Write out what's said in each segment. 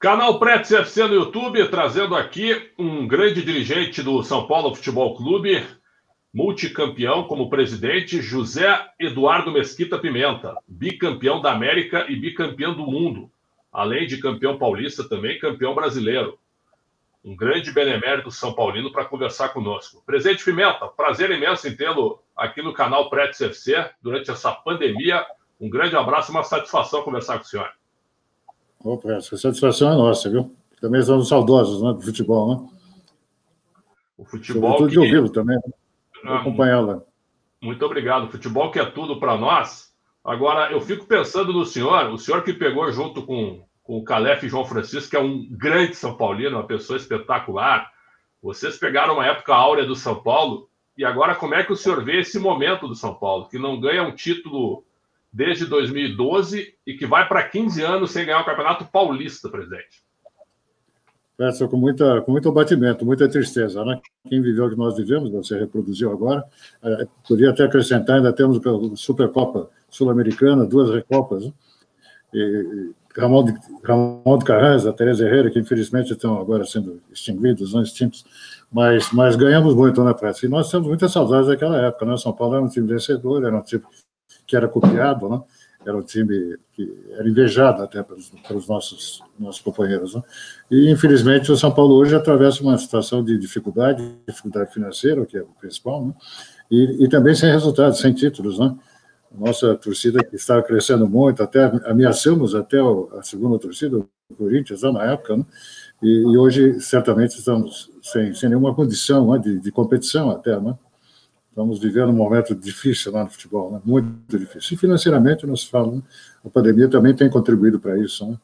Canal Pretos FC no YouTube, trazendo aqui um grande dirigente do São Paulo Futebol Clube, multicampeão como presidente, José Eduardo Mesquita Pimenta, bicampeão da América e bicampeão do mundo, além de campeão paulista também, campeão brasileiro. Um grande benemérito São Paulino para conversar conosco. Presidente Pimenta, prazer imenso em tê-lo aqui no canal Pretos FC durante essa pandemia. Um grande abraço e uma satisfação conversar com o senhor. Opa, essa satisfação é nossa, viu? Também somos saudosos, né, do futebol, né? O futebol sobretudo de ouvi-lo também, né? Vou acompanhá-la. Muito obrigado. O futebol que é tudo para nós. Agora, eu fico pensando no senhor, o senhor que pegou junto com o Calef e João Francisco, que é um grande São Paulino, uma pessoa espetacular. Vocês pegaram uma época áurea do São Paulo, e agora como é que o senhor vê esse momento do São Paulo, que não ganha um título desde 2012 e que vai para 15 anos sem ganhar o Campeonato Paulista, presidente? Peço com muito abatimento, muita tristeza, né? Quem viveu o que nós vivemos, você reproduziu agora, poderia até acrescentar, ainda temos a Supercopa Sul-Americana, 2 Recopas, né? E Ramon de Carranza, Teresa Herrera, que infelizmente estão agora sendo extinguidos, não extintos, mas ganhamos muito, né, Preto? E nós temos muitas saudades daquela época, né? São Paulo era um time vencedor, era um time que era copiado, né? Era um time que era invejado até pelos nossos companheiros, né? E, infelizmente, o São Paulo hoje atravessa uma situação de dificuldade financeira, que é o principal, né? E também sem resultados, sem títulos, né? Nossa torcida que estava crescendo muito, até ameaçamos até a segunda torcida, o Corinthians, lá na época, né? E hoje, certamente, estamos sem nenhuma condição, né, de competição até, né? Estamos vivendo um momento difícil lá no futebol, né? Muito difícil. E financeiramente, nós falamos, a pandemia também tem contribuído para isso, né?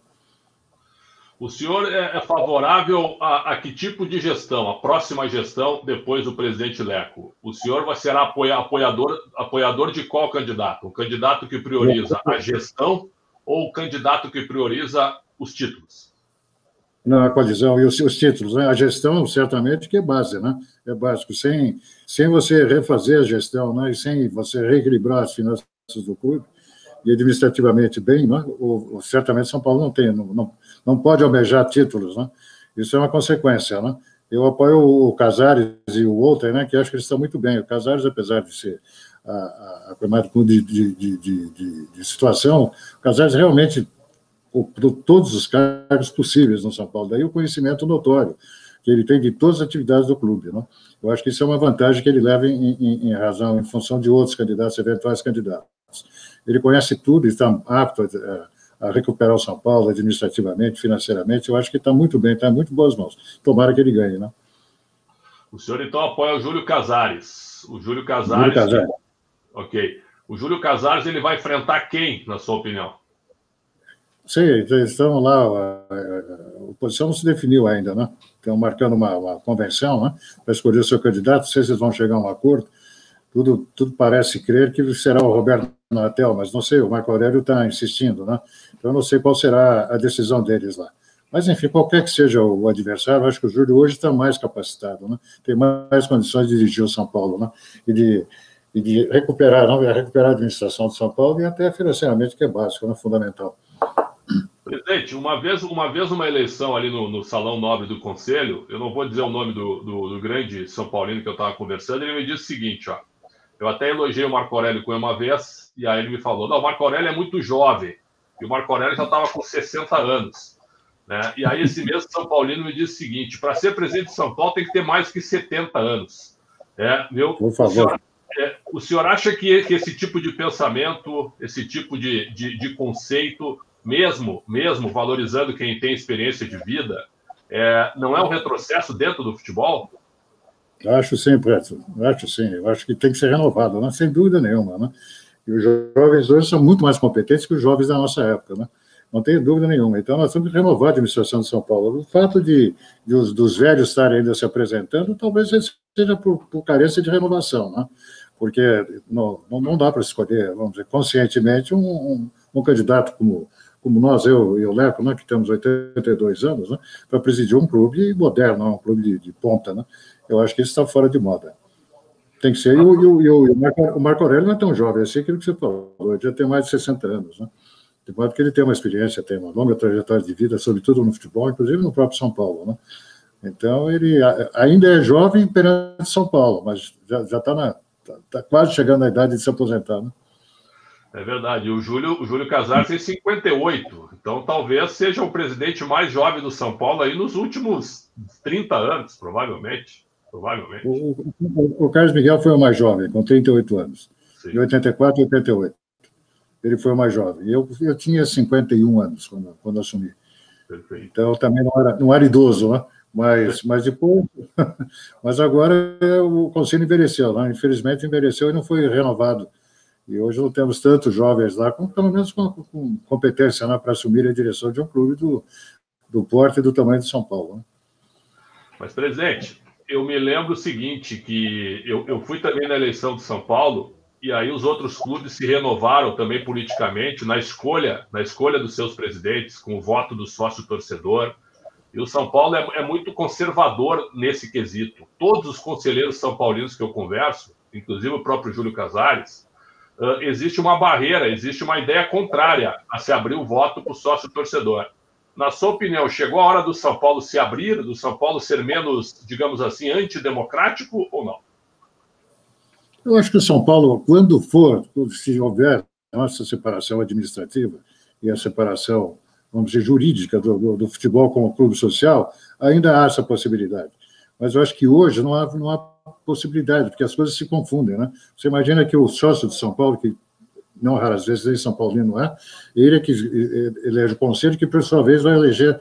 O senhor é favorável a que tipo de gestão, a próxima gestão depois do presidente Leco? O senhor será apoiador de qual candidato? Um candidato que prioriza a gestão ou o candidato que prioriza os títulos? Não, a coalizão e os títulos, né? A gestão, certamente, que é base, né? É básico. Sem você refazer a gestão, né? E sem você reequilibrar as finanças do clube, e administrativamente bem, né? Certamente São Paulo não pode almejar títulos, né? Isso é uma consequência, né? Eu apoio o Casares e o Walter, né? Que acho que eles estão muito bem. O Casares, apesar de ser a de situação, o Casares realmente por todos os cargos possíveis no São Paulo. Daí o conhecimento notório que ele tem de todas as atividades do clube, né? Eu acho que isso é uma vantagem que ele leva em razão, em função de outros candidatos, eventuais candidatos. Ele conhece tudo e está apto a recuperar o São Paulo administrativamente, financeiramente. Eu acho que está muito bem, está em muito boas mãos. Tomara que ele ganhe, né? O senhor, então, apoia o Júlio Casares. O Júlio Casares. Ok. O Júlio Casares, ele vai enfrentar quem, na sua opinião? Sim, estão lá, a oposição não se definiu ainda, né? Estão marcando uma convenção, né, para escolher o seu candidato, não sei se eles vão chegar a um acordo, tudo parece crer que será o Roberto Natel, mas não sei, o Marco Aurélio está insistindo, né? Então eu não sei qual será a decisão deles lá. Mas, enfim, qualquer que seja o adversário, acho que o Júlio hoje está mais capacitado, né? Tem mais condições de dirigir o São Paulo, né? E de recuperar a administração do São Paulo e até financeiramente, que é básico, né? Fundamental. Presidente, uma vez numa eleição ali no Salão Nobre do Conselho, eu não vou dizer o nome do grande São Paulino que eu estava conversando, ele me disse o seguinte, ó, eu até elogiei o Marco Aurélio com ele uma vez, e aí ele me falou, não, o Marco Aurélio é muito jovem, e o Marco Aurélio já estava com 60 anos, né? E aí esse mesmo São Paulino me disse o seguinte, para ser presidente de São Paulo tem que ter mais que 70 anos. Por favor. O senhor acha que esse tipo de pensamento, esse tipo de conceito, mesmo valorizando quem tem experiência de vida, não é um retrocesso dentro do futebol? Acho sim, Preto, acho sim. Eu acho que tem que ser renovado, né? Sem dúvida nenhuma, né? E os jovens hoje são muito mais competentes que os jovens da nossa época, né? Não tenho dúvida nenhuma. Então, nós temos que renovar a administração de São Paulo. O fato dos velhos estarem ainda se apresentando, talvez seja por carência de renovação, né? Porque não dá para escolher, vamos dizer, conscientemente um candidato como nós, eu e o Leco, né, que temos 82 anos, né, para presidir um clube moderno, um clube de ponta, né? Eu acho que isso está fora de moda. Tem que ser. O Marco Aurélio não é tão jovem assim, aquilo que você falou, ele já tem mais de 60 anos, né? De modo que ele tem uma experiência, tem uma longa trajetória de vida, sobretudo no futebol, inclusive no próprio São Paulo, né? Então, ele ainda é jovem perante São Paulo, mas já está quase chegando à idade de se aposentar, né? É verdade. O Júlio Casares tem 58, então talvez seja o presidente mais jovem do São Paulo aí nos últimos 30 anos, provavelmente. O Carlos Miguel foi o mais jovem, com 38 anos, Sim. de 84 a 88. Ele foi o mais jovem. Eu tinha 51 anos quando assumi. Perfeito. Então, também não era idoso, né? Mas depois... Mas agora o Conselho envelheceu, né? Infelizmente envelheceu e não foi renovado. E hoje não temos tantos jovens lá, pelo menos com competência, né, para assumir a direção de um clube do porte e do tamanho de São Paulo, né? Mas, presidente, eu me lembro o seguinte, que eu fui também na eleição de São Paulo, e aí os outros clubes se renovaram também politicamente na escolha dos seus presidentes, com o voto do sócio-torcedor. E o São Paulo é muito conservador nesse quesito. Todos os conselheiros são paulinos que eu converso, inclusive o próprio Júlio Casares, existe uma barreira, existe uma ideia contrária a se abrir o voto para o sócio-torcedor. Na sua opinião, chegou a hora do São Paulo se abrir, do São Paulo ser menos, digamos assim, antidemocrático ou não? Eu acho que o São Paulo, se houver essa separação administrativa e a separação, vamos dizer, jurídica do futebol como clube social, ainda há essa possibilidade. Mas eu acho que hoje não há possibilidade, porque as coisas se confundem, né? Você imagina que o sócio de São Paulo, que não raras vezes em São Paulino não é, ele é que elege o conselho, que por sua vez vai eleger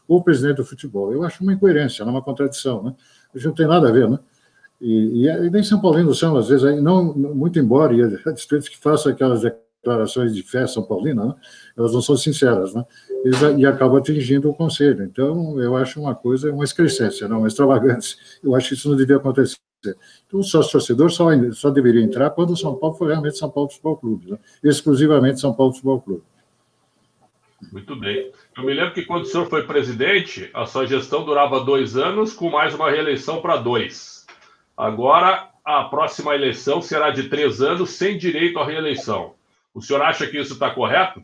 o presidente do futebol. Eu acho uma incoerência, uma contradição, né? Isso não tem nada a ver, né? E nem São Paulino são, às vezes, não, muito embora, e a despeito que façam aquelas declarações de fé São Paulina, né? Elas não são sinceras, né? E acabam atingindo o conselho. Então, eu acho uma coisa, uma excrescência, não, uma extravagância. Eu acho que isso não devia acontecer. Então, o sócio-torcedor só deveria entrar quando o São Paulo for realmente São Paulo Futebol Clube, né? Exclusivamente São Paulo Futebol Clube. Muito bem. Eu me lembro que quando o senhor foi presidente, a sua gestão durava 2 anos, com mais uma reeleição para 2. Agora, a próxima eleição será de 3 anos, sem direito à reeleição. O senhor acha que isso está correto?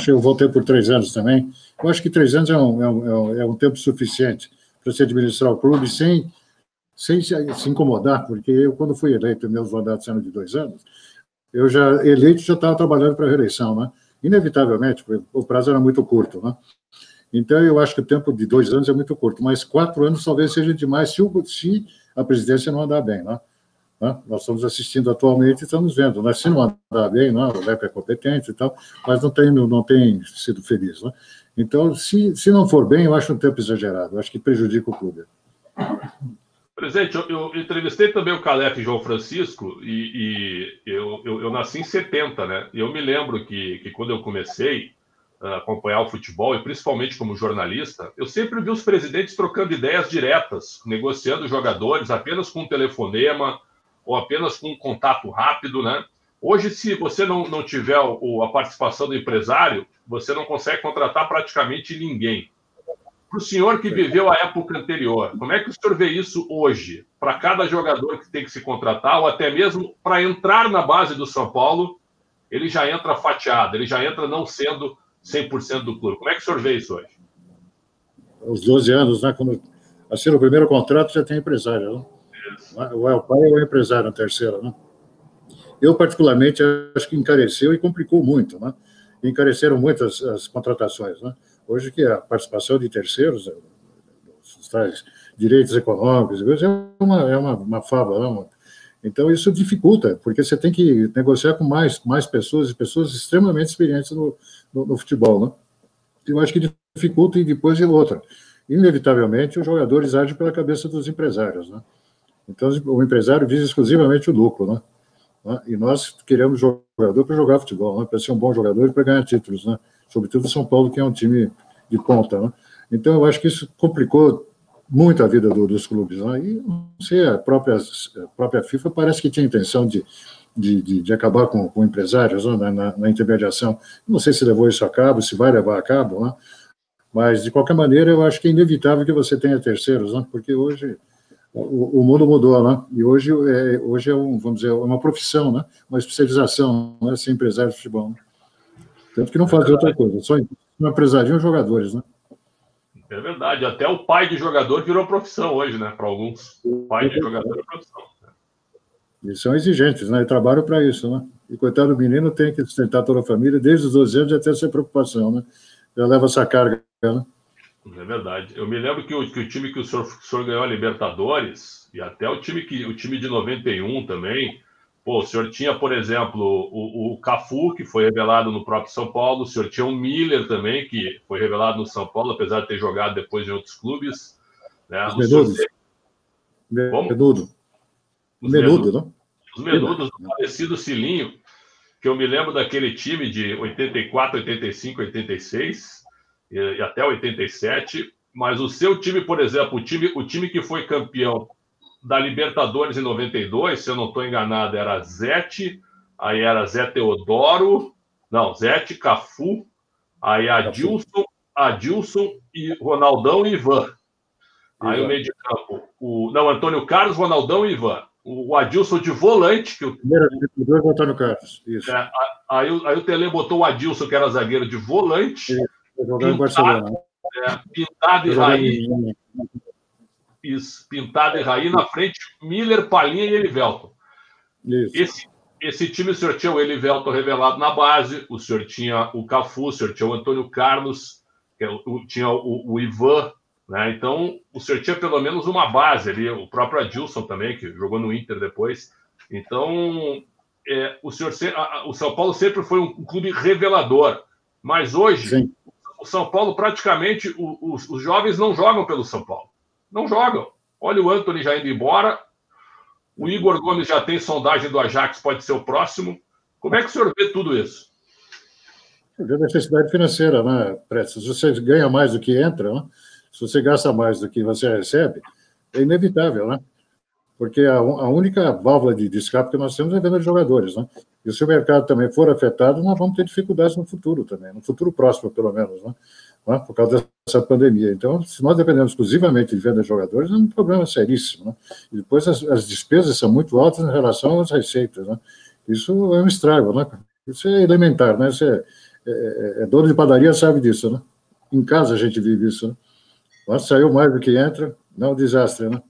Eu voltei por 3 anos também. Eu acho que 3 anos é um tempo suficiente para se administrar o clube sem se incomodar, porque eu, quando fui eleito, meus mandatos eram de 2 anos, eu já estava trabalhando para a reeleição, né? Inevitavelmente, o prazo era muito curto, né? Então, eu acho que o tempo de 2 anos é muito curto, mas 4 anos talvez seja demais se a presidência não andar bem, né? Nós estamos assistindo atualmente e estamos vendo, né? Se não andar bem, né? O LEP é competente e tal, mas não tem sido feliz, né? Então, se não for bem, eu acho um tempo exagerado, eu acho que prejudica o clube. Presidente, eu entrevistei também o Calef João Francisco e eu nasci em 70, né? E eu me lembro que quando eu comecei a acompanhar o futebol, e principalmente como jornalista, eu sempre vi os presidentes trocando ideias diretas, negociando jogadores apenas com um telefonema ou apenas com um contato rápido, né? Hoje, se você não tiver a participação do empresário, você não consegue contratar praticamente ninguém. Para o senhor que viveu a época anterior, como é que o senhor vê isso hoje? Para cada jogador que tem que se contratar, ou até mesmo para entrar na base do São Paulo, ele já entra fatiado, ele já entra não sendo 100% do clube. Como é que o senhor vê isso hoje? Aos 12 anos, né? Quando assina o primeiro contrato, já tem empresário, né? Ou é o pai ou é o empresário na terceira, né? Eu, particularmente, acho que encareceu e complicou muito, né? Encareceram muito as contratações, né? Hoje que a participação de terceiros, os tais direitos econômicos, é uma fábula, né? Então, isso dificulta, porque você tem que negociar com mais pessoas, e pessoas extremamente experientes no futebol, né? Eu acho que dificulta, e depois outra. Inevitavelmente, os jogadores agem pela cabeça dos empresários, né? Então, o empresário visa exclusivamente o lucro, né? E nós queremos jogador para jogar futebol, né? Para ser um bom jogador e para ganhar títulos, né? Sobretudo o São Paulo, que é um time de ponta, né? Então, eu acho que isso complicou muito a vida dos clubes, né? E, não sei, a própria FIFA parece que tinha intenção de acabar com empresários, né? na intermediação. Não sei se levou isso a cabo, se vai levar a cabo, né? Mas, de qualquer maneira, eu acho que é inevitável que você tenha terceiros, né? Porque hoje o mundo mudou, né? E hoje vamos dizer, uma profissão, né? Uma especialização, né? Ser empresário de futebol, né? Tanto que não fazia outra coisa, só empresariam os jogadores, né? É verdade, até o pai de jogador virou profissão hoje, né? Para alguns, o pai de jogador é profissão. Eles são exigentes, né? E trabalham para isso, né? E coitado do menino tem que sustentar toda a família, desde os 12 anos até essa preocupação, né? Já leva essa carga, né? É verdade. Eu me lembro que o time que o senhor ganhou a Libertadores, e até o time de 91 também, pô, o senhor tinha, por exemplo, o Cafu, que foi revelado no próprio São Paulo, o senhor tinha o Miller também, que foi revelado no São Paulo, apesar de ter jogado depois em outros clubes. Né? Os Menudos. Menudo. Menudo, não? Os Menudos do falecido Cilinho, que eu me lembro daquele time de 84, 85, 86 e até 87, mas o seu time, por exemplo, o time que foi campeão da Libertadores em 92, se eu não estou enganado, era Zete, aí era Zé Teodoro, não, Zete, Cafu, aí Adilson e Ronaldão e Ivan. Aí o meio de campo, Antônio Carlos, Ronaldão e Ivan. O Adilson de volante. Primeiro, Antônio Carlos, isso. Aí o Tele botou o Adilson, que era zagueiro, de volante. Jogando em Barcelona. Pintado e Raí. Isso, pintado e Raí. Na frente, Miller, Palhinha e Elivelton. Esse time, o senhor tinha o Elivelton revelado na base, o senhor tinha o Cafu, o senhor tinha o Antônio Carlos, tinha o Ivan. Né? Então, o senhor tinha pelo menos uma base ali, o próprio Adilson também, que jogou no Inter depois. Então, o São Paulo sempre foi um clube revelador. Mas hoje, sim, o São Paulo praticamente, os jovens não jogam pelo São Paulo. Não jogam. Olha o Antony já indo embora, o Igor Gomes já tem sondagem do Ajax, pode ser o próximo. Como é que o senhor vê tudo isso? Vê a necessidade financeira, né, Prestes? Se você ganha mais do que entra, né? Se você gasta mais do que você recebe, é inevitável, né? Porque a única válvula de escape que nós temos é a venda de jogadores, né? E se o mercado também for afetado, nós vamos ter dificuldades no futuro também, no futuro próximo, pelo menos, né? Por causa dessa pandemia. Então, se nós dependemos exclusivamente de venda de jogadores, é um problema seríssimo, né? E depois as despesas são muito altas em relação às receitas, né? Isso é um estrago, né? Isso é elementar, né? Isso dono de padaria sabe disso, né? Em casa a gente vive isso, né? Mas saiu mais do que entra, não é um desastre, né?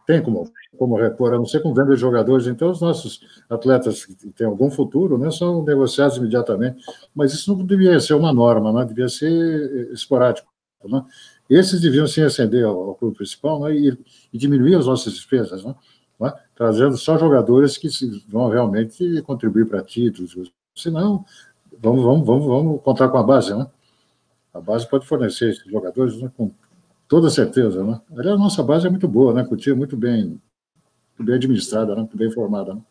Tem como repor, a não ser com venda de jogadores. Então, os nossos atletas que têm algum futuro, né, são negociados imediatamente. Mas isso não devia ser uma norma, né? Devia ser esporádico, né? Esses deviam sim ascender ao clube principal, né, e diminuir as nossas despesas, né? Trazendo só jogadores que vão realmente contribuir para títulos. Senão, vamos contar com a base, né? A base pode fornecer esses jogadores, né, com toda certeza, né? Aliás, a nossa base é muito boa, né? Com o time muito bem administrada, né? Muito bem formada, né?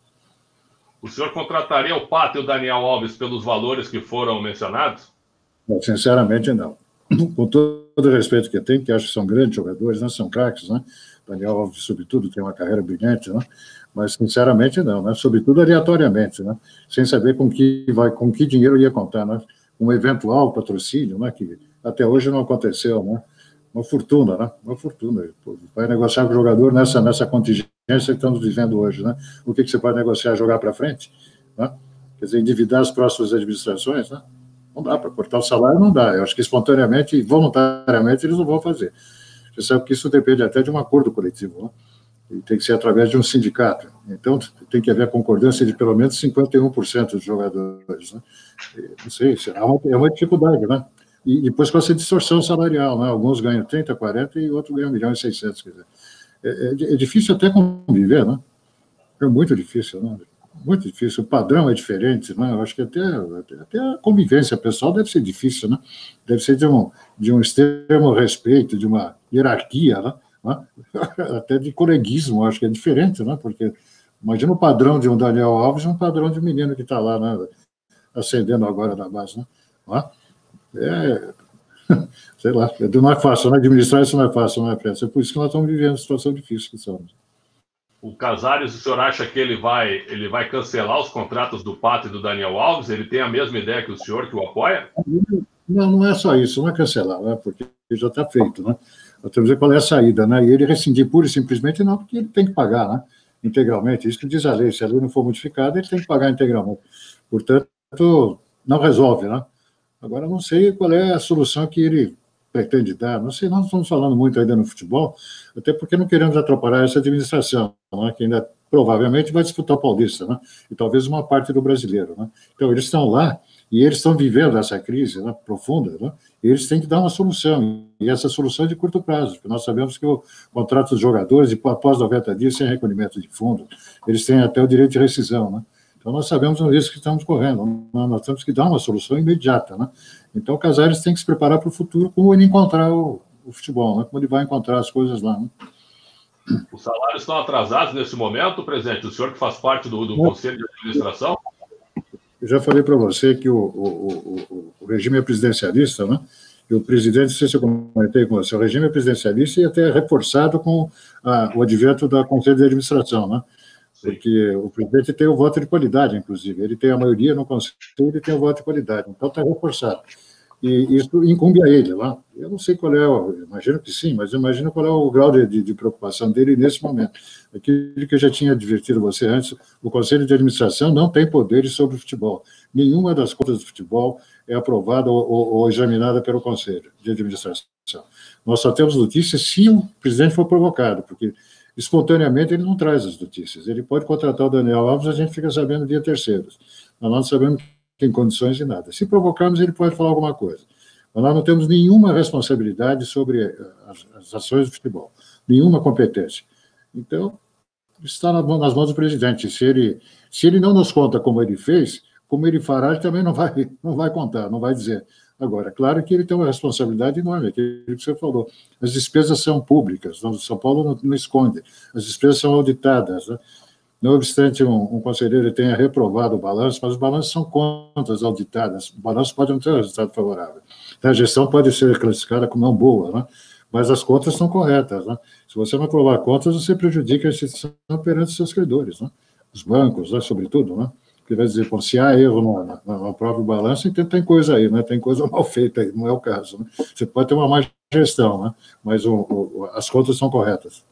O senhor contrataria o Pato e o Daniel Alves pelos valores que foram mencionados? Não, sinceramente, não. Com todo o respeito que eu tenho, que acho que são grandes jogadores, né? São craques, né? Daniel Alves, sobretudo, tem uma carreira brilhante, né? Mas, sinceramente, não, né? Sobretudo aleatoriamente, né? Sem saber com que dinheiro ia contar, né? Um eventual patrocínio, né? Que até hoje não aconteceu, né? Uma fortuna, né? Uma fortuna. Vai negociar com o jogador nessa contingência que estamos vivendo hoje, né? O que você pode negociar, jogar para frente, né? Quer dizer, endividar as próximas administrações, né? Não dá para cortar o salário, não dá. Eu acho que espontaneamente e voluntariamente eles não vão fazer. Você sabe que isso depende até de um acordo coletivo, né? E tem que ser através de um sindicato. Então, tem que haver concordância de pelo menos 51% dos jogadores, né? Não sei, é uma dificuldade, né? E depois com essa distorção salarial, né? Alguns ganham 30, 40 e outros ganham 1.600.000, quer dizer. É difícil até conviver, né? É muito difícil, né? Muito difícil. O padrão é diferente, né? Eu acho que até a convivência pessoal deve ser difícil, né? Deve ser de um extremo respeito, de uma hierarquia, né? Até de coleguismo, acho que é diferente, né? Porque imagina o padrão de um Daniel Alves e um padrão de um menino que está lá, né? Ascendendo agora na base, né? Sei lá, não é fácil, né? Administrar isso não é fácil, não é pressa. É por isso que nós estamos vivendo uma situação difícil que estamos. O Casares, o senhor acha que ele vai cancelar os contratos do Pato e do Daniel Alves? Ele tem a mesma ideia que o senhor, que o apoia? Não é só isso, não é cancelar, né? Porque já está feito, né? Nós temos que ver qual é a saída, né? E ele rescindir pura e simplesmente não, porque ele tem que pagar, né? Integralmente. Isso que diz a lei. Se a lei não for modificada, ele tem que pagar integralmente. Portanto, não resolve, né? Agora, não sei qual é a solução que ele pretende dar. Não sei, nós não estamos falando muito ainda no futebol, até porque não queremos atrapalhar essa administração, né, que ainda provavelmente vai disputar o Paulista, né, e talvez uma parte do Brasileiro. Né. Então, eles estão lá e eles estão vivendo essa crise, né, profunda, né, e eles têm que dar uma solução, e essa solução é de curto prazo, porque nós sabemos que o contrato dos jogadores, após 90 dias, sem recolhimento de fundo, eles têm até o direito de rescisão, né. Então, nós sabemos o risco que estamos correndo, nós temos que dar uma solução imediata, né? Então, o Casares tem que se preparar para o futuro, como ele encontrar o futebol, né? Como ele vai encontrar as coisas lá. Né? Os salários estão atrasados nesse momento, presidente? O senhor que faz parte do Conselho de Administração? Eu já falei para você que o regime é presidencialista, né? E o presidente, não sei se eu comentei com você, o regime é presidencialista e até reforçado com o advento da Conselho de Administração, né? Porque o presidente tem o voto de qualidade, inclusive. Ele tem a maioria no Conselho e tem o voto de qualidade. Então, está reforçado. E isso incumbe a ele lá. Eu não sei qual é, imagino que sim, mas imagino qual é o grau de preocupação dele nesse momento. Aquilo que eu já tinha advertido você antes, o Conselho de Administração não tem poderes sobre o futebol. Nenhuma das contas do futebol é aprovada ou examinada pelo Conselho de Administração. Nós só temos notícias se o presidente for provocado, porque espontaneamente ele não traz as notícias. Ele pode contratar o Daniel Alves, a gente fica sabendo via terceiros. Mas nós não sabemos que tem condições de nada. Se provocarmos, ele pode falar alguma coisa. Mas nós não temos nenhuma responsabilidade sobre as ações do futebol, nenhuma competência. Então, está nas mãos do presidente. Se ele não nos conta como ele fez, como ele fará, ele também não vai contar, não vai dizer. Agora, claro que ele tem uma responsabilidade enorme, aquilo que você falou. As despesas são públicas, São Paulo não esconde, as despesas são auditadas. Né? Não obstante um conselheiro tenha reprovado o balanço, mas os balanços são contas auditadas, o balanço pode não ter um resultado favorável. Então, a gestão pode ser classificada como não boa, né? Mas as contas são corretas. Né? Se você não aprovar contas, você prejudica a instituição perante seus credores, né? Os bancos, né? Sobretudo, né? Que vai dizer, bom, se há erro no próprio balanço, então tem coisa aí, né? Tem coisa mal feita aí, não é o caso. Né? Você pode ter uma má gestão, né? Mas as contas são corretas.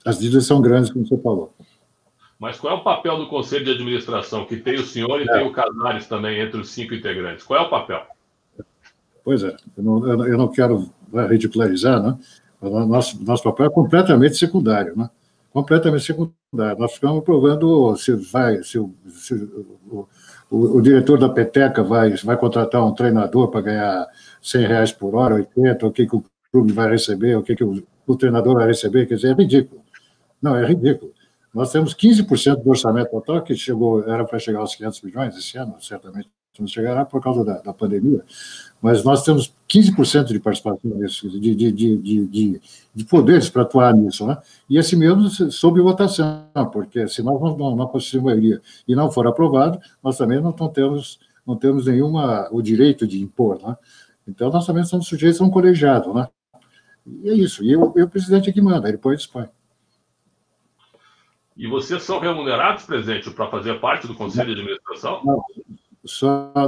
As dívidas são grandes, como você falou. Mas qual é o papel do Conselho de Administração, que tem o senhor e tem o Casares também, entre os 5 integrantes? Qual é o papel? Pois é, eu não quero ridicularizar, né? Nosso papel é completamente secundário, né? Completamente secundário. Nós ficamos provando se o diretor da peteca vai contratar um treinador para ganhar R$100 por hora, 80, o que o clube vai receber, o que o treinador vai receber, quer dizer, é ridículo. Não, é ridículo. Nós temos 15% do orçamento total, que era para chegar aos 500 milhões esse ano, certamente não chegará por causa da pandemia, mas nós temos 15% de participação nisso, de poderes para atuar nisso, né? E esse mesmo sob votação, porque se nós não conseguirmos maioria e não for aprovado, nós também não temos o direito de impor, né? Então, nós também somos sujeitos a um colegiado, né? E é isso, e o presidente é que manda, ele pode dispõe. E vocês são remunerados, presidente, para fazer parte do Conselho de Administração?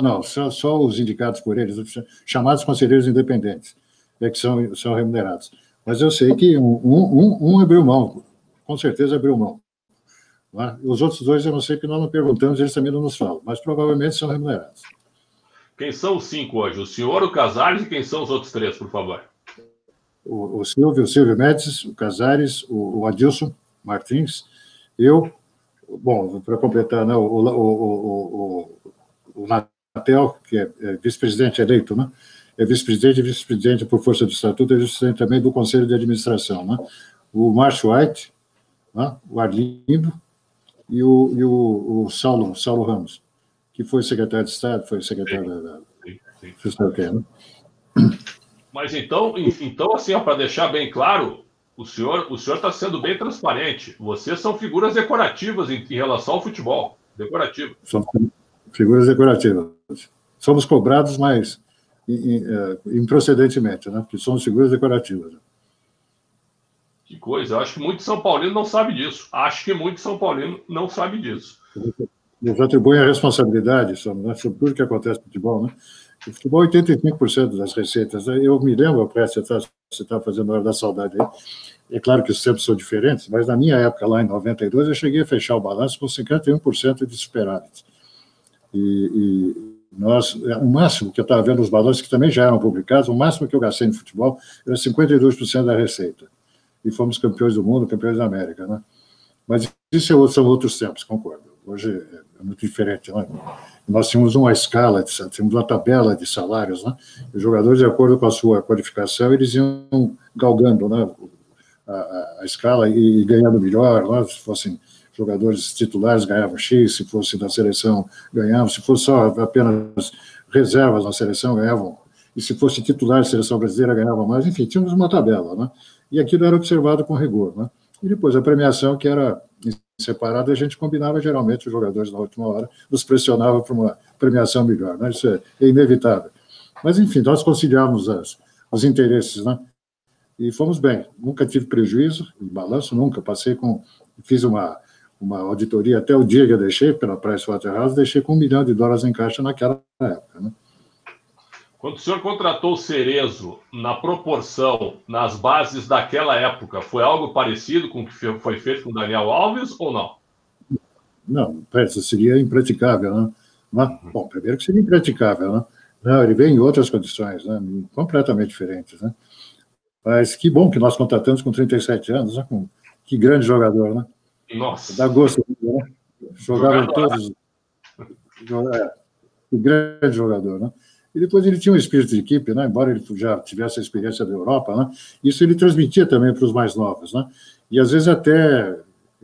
Não, só os indicados por eles, chamados conselheiros independentes, é que são remunerados. Mas eu sei que um abriu mão, com certeza abriu mão. Né? Os outros dois eu não sei, porque nós não perguntamos, eles também não nos falam, mas provavelmente são remunerados. Quem são os 5 hoje? O senhor, o Casares e quem são os outros 3, por favor? O Silvio Médici, o Casares, o Adilson Martins, eu, bom, para completar, né, o Natel, que é vice-presidente eleito, né? É vice-presidente e vice-presidente por força do estatuto, é vice-presidente também do Conselho de Administração, né? O Márcio White, né? O Arlindo e o Saulo Ramos, que foi secretário de Estado, foi secretário da... Né? Mas então assim, para deixar bem claro, o senhor está sendo bem transparente. Vocês são figuras decorativas em relação ao futebol. Decorativo. Somos figuras decorativas. Somos cobrados, mas improcedentemente, né? Porque somos figuras decorativas. Que coisa. Eu acho que muito São Paulino não sabe disso. Nos atribuem a responsabilidade sobre tudo que acontece no futebol, né? O futebol é 85% das receitas. Eu me lembro, você está fazendo a Hora da Saudade aí. É claro que os tempos são diferentes, mas na minha época, lá em 92, eu cheguei a fechar o balanço com 51% de superávit. o máximo que eu estava vendo os balanços, que também já eram publicados, o máximo que eu gastei no futebol era 52% da receita. E fomos campeões do mundo, campeões da América, né? Mas isso são outros tempos, concordo. Hoje é muito diferente, né? Nós tínhamos uma escala, tínhamos uma tabela de salários, né? Os jogadores, de acordo com a sua qualificação, eles iam galgando, né, a escala e ganhando melhor, né? Se fossem jogadores titulares, ganhavam X, se fosse da seleção, ganhavam, se fosse só apenas reservas na seleção, ganhavam, e se fosse titular da seleção brasileira, ganhavam mais, enfim, tínhamos uma tabela, né? E aquilo era observado com rigor, né? E depois a premiação, que era separada, a gente combinava, geralmente, os jogadores na última hora, nos pressionava para uma premiação melhor, né? Isso é inevitável. Mas, enfim, nós conciliamos os interesses, né? E fomos bem. Nunca tive prejuízo em balanço, nunca. Fiz uma auditoria até o dia que eu deixei, pela Pricewaterhouse, deixei com $1 milhão em caixa naquela época, né? Quando o senhor contratou o Cerezo, na proporção, nas bases daquela época, foi algo parecido com o que foi feito com o Daniel Alves ou não? Não, isso seria impraticável, né? Bom, primeiro que seria impraticável, né? Não, ele veio em outras condições, né? Completamente diferentes, né? Mas que bom que nós contratamos com 37 anos, né? Que grande jogador, né? Nossa. Dá gosto, né? Jogava em todos. Que grande jogador, né? E depois ele tinha um espírito de equipe, né? Embora ele já tivesse a experiência da Europa, né? Isso ele transmitia também para os mais novos, né? E às vezes até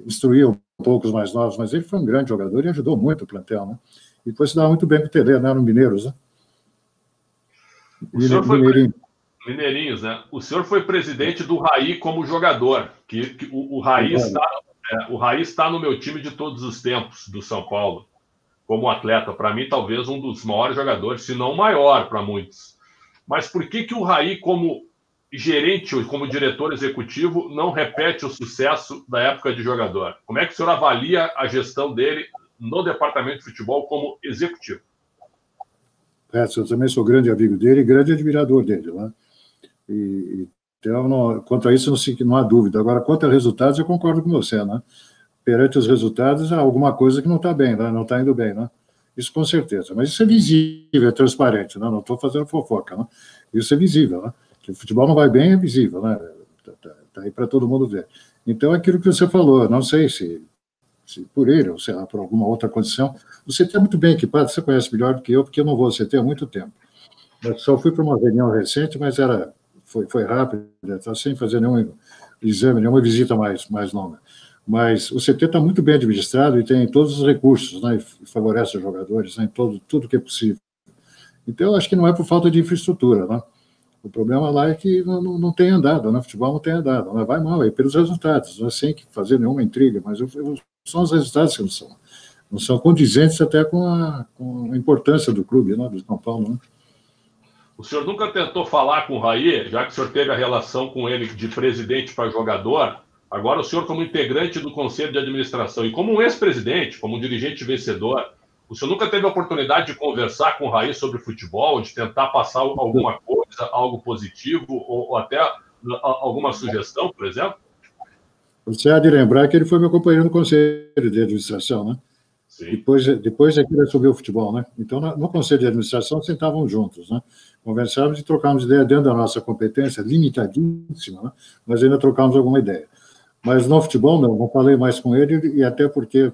instruía um pouco os mais novos, mas ele foi um grande jogador e ajudou muito o plantel, né? E depois se dava muito bem com o Tele, né? No Mineiros, né? Mineirinhos, né? O senhor foi presidente do Raí como jogador, o Raí está no meu time de todos os tempos do São Paulo. Como atleta, para mim, talvez um dos maiores jogadores, se não o maior para muitos. Mas por que o Raí, como gerente ou como diretor executivo, não repete o sucesso da época de jogador? Como é que o senhor avalia a gestão dele no departamento de futebol como executivo? Eu também sou grande amigo dele e grande admirador dele, né? Então, quanto a isso, não há dúvida. Agora, quanto a resultados, eu concordo com você, né? Perante os resultados, há alguma coisa que não está bem, né? Não está indo bem, né? Isso com certeza. Mas isso é visível, é transparente, né? Não estou fazendo fofoca, né? Isso é visível, né? Que o futebol não vai bem é visível, né? Está aí para todo mundo ver. Então, aquilo que você falou, não sei se por ele, ou sei lá, por alguma outra condição, você está muito bem equipado, você conhece melhor do que eu, porque eu não vou CT há muito tempo. Eu só fui para uma reunião recente, mas foi rápido, sem fazer nenhum exame, nenhuma visita mais longa. Mas o CT está muito bem administrado e tem todos os recursos, né, e favorece os jogadores, né, em tudo que é possível. Então, eu acho que não é por falta de infraestrutura, né? O problema lá é que não tem andado, né? O futebol não tem andado, né? Vai mal, é pelos resultados, não é sem fazer nenhuma intriga, mas são os resultados que não são condizentes até com a importância do clube, né, do São Paulo, né? O senhor nunca tentou falar com o Raí, já que o senhor teve a relação com ele de presidente para jogador? Agora, o senhor, como integrante do Conselho de Administração e como um ex-presidente, como um dirigente vencedor, o senhor nunca teve a oportunidade de conversar com o Raí sobre futebol, de tentar passar alguma coisa, algo positivo, ou até alguma sugestão, por exemplo? Você há de lembrar que ele foi meu companheiro no Conselho de Administração, né? Sim. Depois é que ele assumiu o futebol, né? Então, no Conselho de Administração, sentávamos juntos, né? Conversávamos e trocávamos ideia dentro da nossa competência, limitadíssima, né? Mas ainda trocávamos alguma ideia. Mas no futebol, não falei mais com ele, e até porque,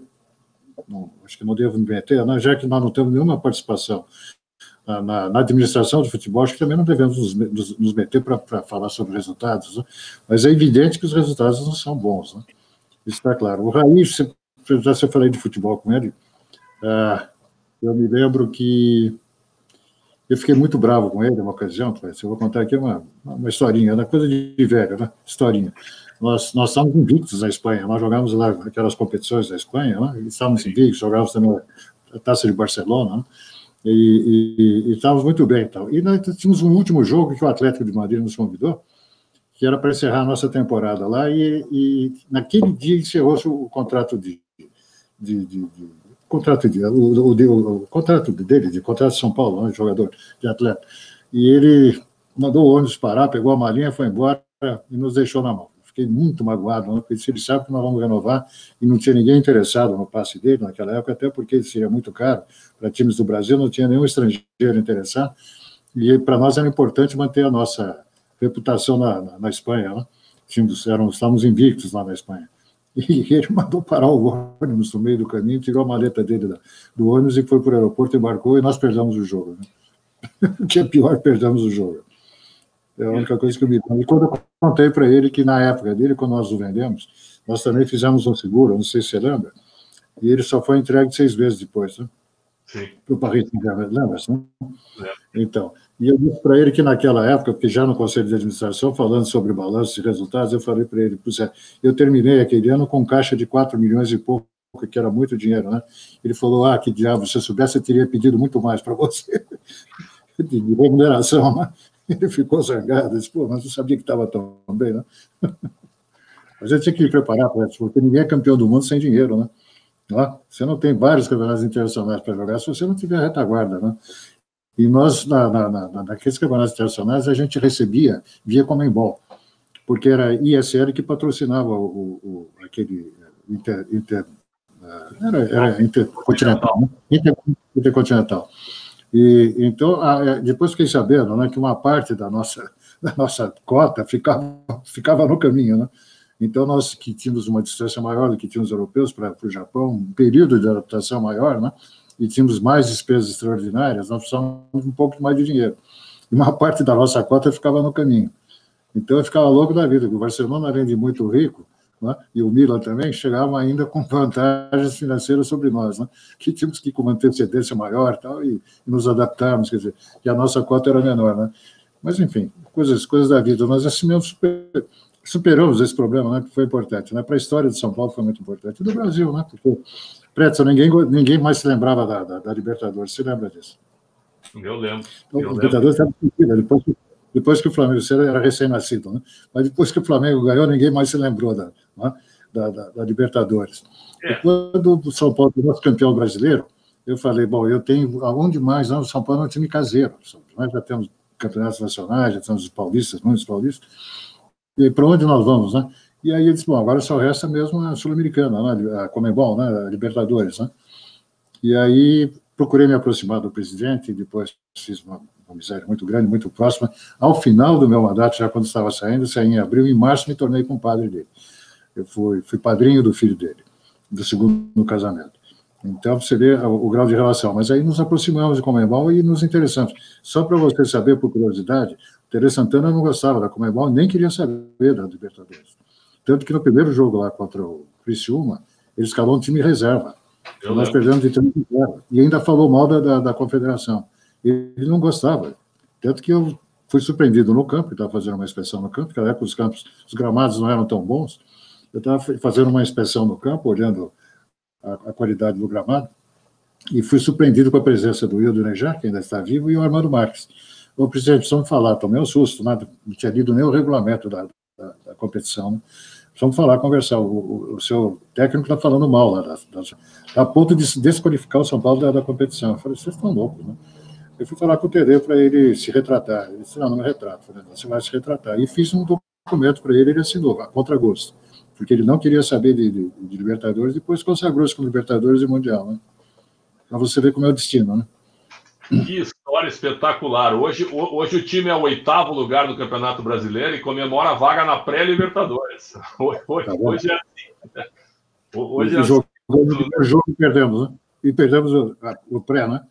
acho que não devo me meter, né? Já que nós não temos nenhuma participação na administração do futebol, acho que também não devemos nos meter para falar sobre resultados, né? Mas é evidente que os resultados não são bons, né? Isso está claro. O Raí, já se eu falei de futebol com ele, eu me lembro que eu fiquei muito bravo com ele uma ocasião, eu vou contar aqui uma historinha, uma coisa de velho, né? Historinha. Nós estávamos invictos na Espanha, nós jogávamos lá aquelas competições da Espanha, né? Estávamos invictos, jogávamos também a Taça de Barcelona, né? E estávamos muito bem. Então. E nós tínhamos um último jogo que o Atlético de Madrid nos convidou, que era para encerrar a nossa temporada lá, e naquele dia encerrou-se o contrato o contrato dele, de contrato de São Paulo, né, jogador de atleta. E ele mandou o ônibus parar, pegou a malinha, foi embora e nos deixou na mão. fiquei muito magoado, né? Porque ele sabe que nós vamos renovar e não tinha ninguém interessado no passe dele naquela época, até porque seria muito caro para times do Brasil, não tinha nenhum estrangeiro interessado, e para nós era importante manter a nossa reputação na Espanha, né? Estávamos invictos lá na Espanha. E ele mandou parar o ônibus no meio do caminho, tirou a maleta dele do ônibus e foi para o aeroporto, embarcou e nós perdemos o jogo. Né? O que é pior, perdemos o jogo. É a única coisa que eu me lembro. E quando eu contei para ele que na época dele, quando nós o vendemos, nós também fizemos um seguro, não sei se você lembra, e ele só foi entregue 6 meses depois, né? Sim. Para o Paris Saint-Germain, lembra-se, né? Então, e eu disse para ele que naquela época, porque já no Conselho de Administração, falando sobre balanços e resultados, eu falei para ele, eu terminei aquele ano com caixa de 4 milhões e pouco, que era muito dinheiro, né? Ele falou, que diabo, se eu soubesse, eu teria pedido muito mais para você, de remuneração, né? Ele ficou zangado, disse, mas eu sabia que estava tão bem, né? Mas eu tinha que me preparar para isso, porque ninguém é campeão do mundo sem dinheiro, né? Você não tem vários campeonatos internacionais para jogar se você não tiver retaguarda, né? E nós, naqueles campeonatos internacionais, a gente recebia via Conmebol, porque era a ISL que patrocinava aquele era intercontinental, né? Intercontinental. E então, depois fiquei sabendo, né, que uma parte da nossa cota ficava no caminho, né? Então, nós que tínhamos uma distância maior do que tínhamos os europeus para o Japão, um período de adaptação maior, né? E tínhamos mais despesas extraordinárias, nós precisávamos um pouco mais de dinheiro. E uma parte da nossa cota ficava no caminho. Então, eu ficava louco da vida, porque o Barcelona, além de muito rico, né, e o Milan também, chegavam ainda com vantagens financeiras sobre nós, né, que tínhamos que ir com uma antecedência maior tal, e nos adaptarmos, quer dizer, e a nossa cota era menor. Né? Mas, enfim, coisas da vida. Nós assim mesmo superamos esse problema, né, que foi importante. Né? Para a história de São Paulo foi muito importante. E do Brasil, né? Porque, Pretzel, ninguém mais se lembrava da Libertadores. Você lembra disso? Eu lembro. Então, a Libertadores estava sentida. Depois que o Flamengo, você era recém-nascido, né? Mas depois que o Flamengo ganhou, ninguém mais se lembrou da Libertadores. E quando o São Paulo foi nosso campeão brasileiro, eu falei, eu tenho, aonde mais, não, o São Paulo é um time caseiro. Nós já temos campeonatos nacionais, já temos os paulistas, muitos paulistas. E para onde nós vamos, né? E aí eu disse, agora só resta mesmo a Sul-Americana, né? A Conmebol, né? A Libertadores, né? E aí procurei me aproximar do presidente, e depois fiz uma amizade muito grande, muito próxima. Ao final do meu mandato, já quando estava saindo, saí em abril, em março me tornei compadre dele. Eu fui padrinho do filho dele, do segundo casamento. Então, você vê o grau de relação. Mas aí nos aproximamos de Conmebol e nos interessamos. Só para você saber, por curiosidade, o Tele Santana não gostava da Conmebol, nem queria saber da Libertadores. Tanto que no primeiro jogo lá contra o Criciúma, ele escalou um time reserva. Nós perdemos de 3-0. E ainda falou mal da confederação. Ele não gostava. Tanto que eu fui surpreendido no campo, estava fazendo uma inspeção no campo, naquela época os gramados não eram tão bons. Eu estava fazendo uma inspeção no campo, olhando a qualidade do gramado, e fui surpreendido com a presença do Hildo Nejar, que ainda está vivo, e o Armando Marques. O presidente, precisamos falar, tomei um susto, não tinha lido nem o regulamento da competição, né? Precisamos falar, conversar. O seu técnico está falando mal lá, a ponto de desqualificar o São Paulo da competição. Eu falei, vocês estão loucos, né? Eu fui falar com o Tele para ele se retratar. Ele disse, não me retrato. Eu falei, você vai se retratar. E fiz um documento para ele assinou, a contragosto, porque ele não queria saber de Libertadores, depois consagrou-se com Libertadores e Mundial, né? Para você ver como é o destino, né? Que história espetacular. Hoje o time é o 8º lugar do Campeonato Brasileiro e comemora a vaga na pré-Libertadores. Hoje é assim. Hoje é assim. O jogo perdemos, né? E perdemos o pré, né?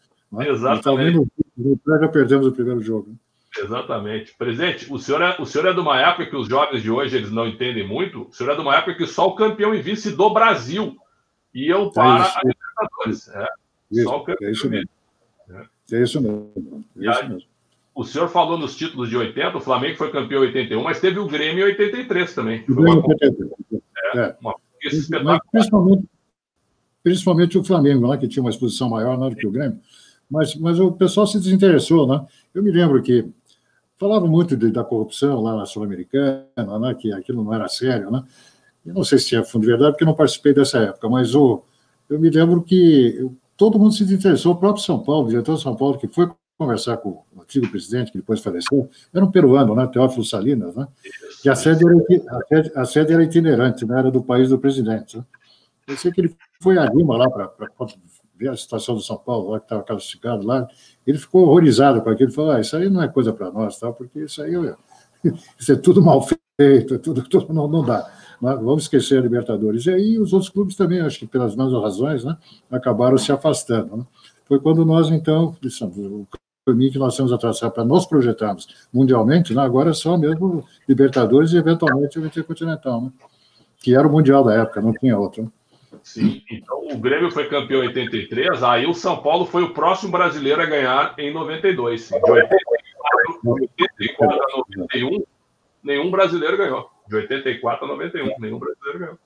Exatamente. No pré já perdemos o primeiro jogo. Né? Exatamente. Presidente, o senhor é de uma época que os jovens de hoje eles não entendem muito. O senhor é de uma época que só o campeão e vice do Brasil iam para a Libertadores. Só o campeão. É isso mesmo. É isso mesmo. O senhor falou nos títulos de 80, o Flamengo foi campeão em 81, mas teve o Grêmio em 83 também. Foi uma espetacular. Principalmente o Flamengo, lá, que tinha uma exposição maior do que o Grêmio. Mas o pessoal se desinteressou, né? Eu me lembro que falava muito da corrupção lá na Sul-Americana, né? Que aquilo não era sério, né? Eu não sei se tinha fundo de verdade, porque eu não participei dessa época, mas eu me lembro que todo mundo se desinteressou, o próprio São Paulo, o diretor de São Paulo, que foi conversar com o antigo presidente, que depois faleceu, era um peruano, né, Teófilo Salinas, né, que a sede era itinerante, né, era do país do presidente. Né. Eu sei que ele foi a Lima lá para ver a situação do São Paulo, lá que estava classificado lá, ele ficou horrorizado com aquilo, falou, isso aí não é coisa para nós, tá, porque isso aí isso é tudo mal feito, tudo não dá. Vamos esquecer a Libertadores. E aí os outros clubes também, acho que pelas mesmas razões, né, acabaram se afastando. Né. Foi quando nós, então, o caminho que nós temos a traçar para nos projetarmos mundialmente, né, agora é só mesmo Libertadores e, eventualmente, o Intercontinental, né, que era o Mundial da época, não tinha outro. Né. Sim, então o Grêmio foi campeão em 83, aí o São Paulo foi o próximo brasileiro a ganhar em 92. De 84 a 91, nenhum brasileiro ganhou. De 84 a 91, nenhum brasileiro ganhou.